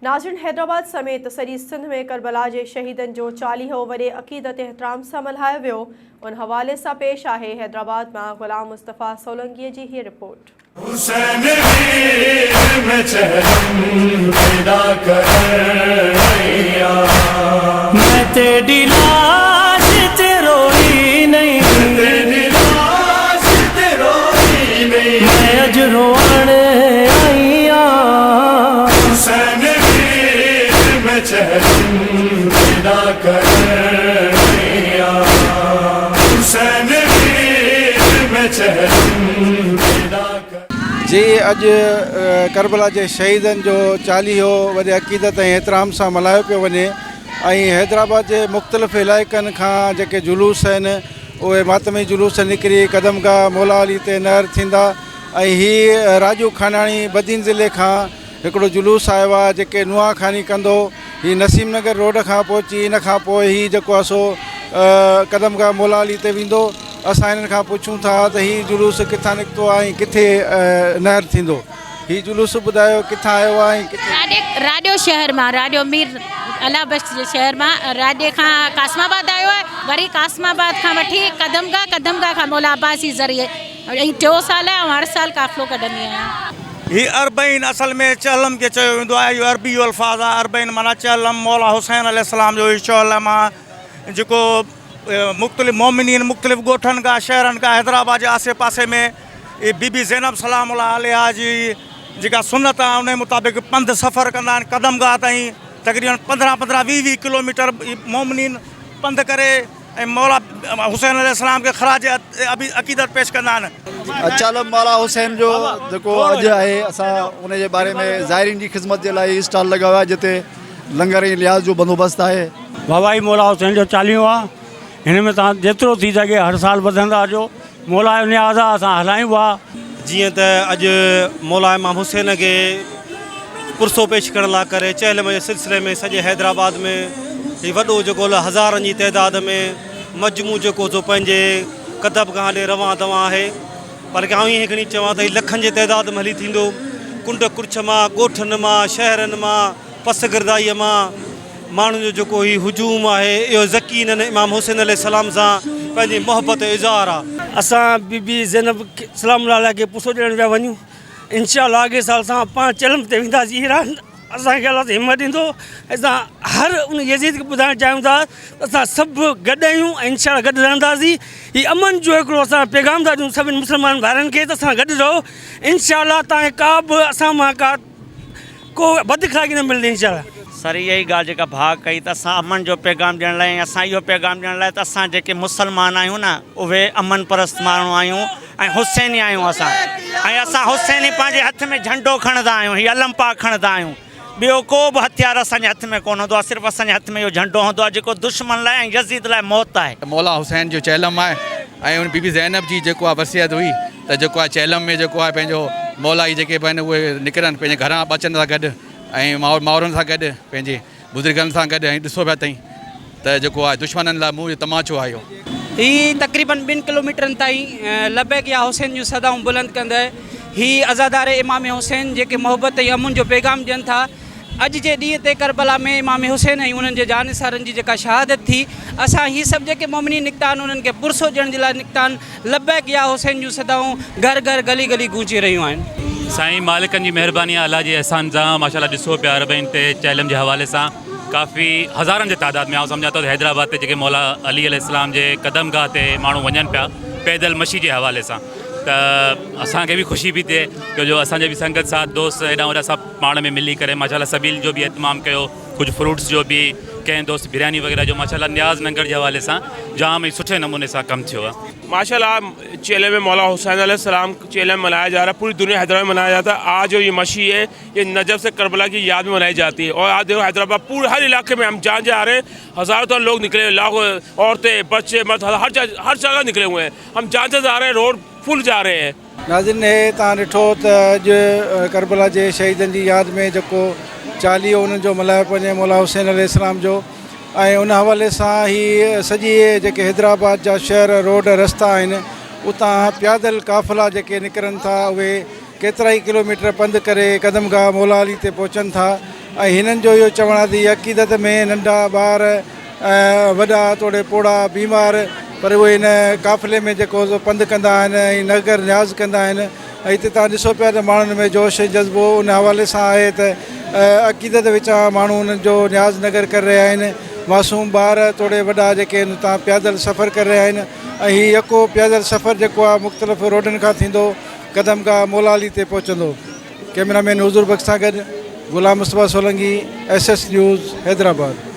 नाज़रीन, हैदराबाद समेत सॼी सिंध में करबला जे शहीदनि जो 40हों वॾे अक़ीदत एहतराम सां मल्हायो वियो। उन हवाले सां पेश आहे हैदराबाद मां ग़ुलाम मुस्तफ़ा सोलंकीअ जी हीअ रिपोर्ट। जी अज करबला के शहीदन जो 40हों वॾे अक़ीदत एहतराम से मल्हायो पियो वञे। हैदराबाद के मुख़्तलिफ़ इलाइक़नि खां जेके जुलूस आहिनि उहे मातमी जुलूस निकिरी कदमगाह मौला अली ते नहर थींदा। ही राजू खानाणी बदीन ज़िले खां हिकिड़ो जुलूस आयो आहे जेके नुआखानी कंदो। ही नसीम नगर रोड खां पहुची इन खां पोइ ही जेको आहे सो कदमगाह मौला अली ते वेंदो। असां इन्हनि खां पुछूं था त ही जुलूस किथां निकितो आहे ऐं किथे नहर थींदो। ही जुलूस ॿुधायो किथां आयो आहे ऐं किथे? राडियो शहर में, राडियो मीर अला बख्श जे शहर में, राडे खां कासमाबाद आयो है, वरी कासमाबाद खां वठी कदमगाह खां मौला अब्बासी ज़रिए 2 साल है। हर साल काफ़िलो कढंदी आहियां। ही अरबईन असल में चहलम के चयो वेंदो आहे। इहो अरबी अल्फाज़ आहे। अरबईन माना चहलम मौला हुसैन अलैहिस्सलाम जो चहलम आहे जेको मुख़्तलिफ़ मोमिनीन मुख़्तलिफ़ ॻोठनि का शहरनि का हैदराबाद के आसे पासे में बीबी ज़ैनब सलाम अलैहा जी जेका सुन्नत आहे उन मुताबिक़ पंध सफ़र कंदा आहिनि कदमगाह ताईं। तक़रीबन 15-20 किलोमीटर मोमिनीन पंध करे ऐं मौला हुसैन अलैहिस्सलाम के ख़राज अक़ीदत पेश कंदा आहिनि। चहलम मौला हुसैन जो जेको अॼु आहे असां उन जे बारे में ज़ाइरीन जी ख़िदमत जे लाइ स्टॉल लॻायो आहे जिते लंगर ऐं लिहाज़ जो बंदोबस्त आहे। बाबाई मौला हुसैन जो 40हों आहे। हिन में तव्हां जेतिरो थी सघे हर साल वधंदा अचो। मौला जो न्याज़ आहे असां हलायूं आहे। जीअं त अॼु मौला इमाम हुसैन के पुरसो पेश करण लाइ करे चहलम जे सिलसिले में सॼे हैदराबाद में ही वॾो जेको हज़ारनि जी तइदाद में मजमू जेको सो पंहिंजे कदमगाह ॾे रवां दवां आहे। पर आउं ईअं हिकिड़ी चवां त लखनि जी तइदाद में हली थींदो। कुंड कुर्छ मां ॻोठनि मां शहरनि मां पसगिरदाईअ मां माण्हुनि जो जेको ही हुजूम आहे इहो ज़कीनन इमाम हुसैन अलैहिस्सलाम सां पंहिंजी मोहबत जो इज़हार आहे। असां बीबी ज़ैनब सलाम अलाह के पुरसो ॾियण पिया वञूं। इंशाअल्लाह अॻे साल सां पाण चहलम ते वेंदासीं। असांखे अलाह हिम्मत ॾींदो। असां हर उन यज़ीद खे ॿुधाइणु चाहियूं था असां सभु गॾु आहियूं ऐं इंशाअल्लाह गॾु रहंदासीं। हीउ अमन जो हिकिड़ो असां पैगाम था ॾियूं सभिनी मुस्लमान भाइरनि खे त असां गॾु रहो। इंशाअल्लाह तव्हांखे का बि असां मां को बदख़लाक़ी न मिलंदी इंशाअल्लाह। सर यही ॻाल्हि जेका भाग कई त असां अमन जो पैगाम ॾियण लाइ असां इहो पैगाम ॾियण लाइ त असां जेके मुसलमान आहियूं न उहे अमन परस्त माण्हू आहियूं ऐं हुसैनी आहियूं असां। ऐं असां हुसैनी पंहिंजे हथ में झंडो खणंदा आहियूं। हीअ अलम पाक खणंदा आहियूं। ॿियो को बि हथियार असांजे हथ में कोन हूंदो आहे। सिर्फ़ु असांजे हथ में इहो झंडो हूंदो आहे जेको दुश्मन लाइ ऐं यज़ीद लाइ मौत आहे। मौला हुसैन जो चहलम आहे ऐं उन बीबी ज़ैनब जी जेको आहे वसियत हुई त जेको आहे चहलम में जेको आहे पंहिंजो मौला जी जेके आहिनि उहे निकिरनि पंहिंजे घरां अचनि था गॾु ऐं माउरनि सां गॾु पंहिंजे बुज़ुर्गनि सां गॾु। ऐं ॾिसो पिया अथई त जेको आहे दुश्मननि लाइ मुंहुं जो तमाचो आहे। ही तक़रीबन 2 किलोमीटरनि ताईं लबैक या हुसैन जूं सदाऊं बुलंद कंदे ही अज़ादार इमाम हुसैन जेके मोहब्बत ऐं अमन जो पैगाम ॾियनि था। अॼु जे ॾींहं ते करबला में इमाम हुसैन ऐं उन्हनि जे जानिसारनि जी जेका शहादत थी असां ही सभु जेके मोमिनी निकिता आहिनि उन्हनि खे पुरसो ॾियण जे लाइ निकिता आहिनि। लबैक या हुसैन जूं सदाऊं घर घर गली गली गूंजी रहियूं आहिनि। साईं मालिकनि जी महिरबानी आहे अल्लाह जे एहसान सां माशाल्लाह ॾिसो पिया अरबईन ते चहलम जे हवाले सां काफ़ी हज़ारनि जे तादाद में आउं सम्झां थो त हैदराबाद ते जेके मौला अली अलैहिस्सलाम जे कदमगाह ते माण्हू वञनि पिया पैदल मशी जे हवाले सां त असांखे बि ख़ुशी बि थिए जो असांजे बि संगत साथ दोस्त हेॾां होॾां सभु पाण में मिली करे माशाल्लाह सबील जो बि एहतमाम कयो। कुझु फ्रूट्स जो बि कंहिं दोस्त बिरयानी वग़ैरह जो माशाल्लाह न्याज़ नंगर जे हवाले सां जाम ई सुठे नमूने सां कमु थियो आहे। माशाल्लाह चेले में मौला हुसैन अलैहिस्सलाम चेले में मनाया जा रहा है। पूरी दुनिया हैदराबाद में मनाया जाता है। आज जो ये मशी है ये नजफ से करबला की याद में मनाई जाती है। और आज देखो हैदराबाद पूरे हर इलाके में हम जहाँ जा रहे हैं हज़ारों तो लोग निकले, लाखों औरतें बच्चे मर्द हर जगह निकले हुए हैं। हम जहाँ से जा रहे हैं रोड फुल जा रहे हैं। नाज़रीन तव्हां ॾिठो त अॼु करबला जे शहीदनि जी यादि में जेको 40 उन्हनि जो मल्हायो वञे मौला हुसैन अलैहिस्सलाम जो। ऐं उन हवाले सां ही सॼी जेके हैदराबाद जा शहर रोड रस्ता आहिनि उतां प्यादल काफ़िला जेके निकिरनि था उहे केतिरा ई किलोमीटर पंधु करे कदमगाह मौला अली ते पहुचनि था। ऐं हिननि जो इहो चवण आहे त इहा अक़ीदत में नंढा ॿार वॾा तोड़े पोड़ा बीमार पर उहे हिन काफ़िले में जेको पंधु कंदा आहिनि ऐं नगर न्याज़ कंदा आहिनि। ऐं हिते तव्हां ॾिसो पिया त माण्हुनि में जोश जज़्बो उन हवाले सां आहे त अक़ीदत विचां माण्हू उन्हनि जो न्याज़ नगर करे रहिया आहिनि। मासूम ॿार तोड़े वॾा जेके आहिनि तव्हां पैदल सफ़र करे रहिया आहिनि ऐं हीउ यको पैदल सफ़र जेको आहे मुख़्तलिफ़ रोडनि खां थींदो कदमगाह मोलाली ते पहुचंदो। कैमरामैन हुज़ूर बख़्श सां गॾु ग़ुलाम मुस्तफ़ा सोलंकी, SS न्यूज़, हैदराबाद।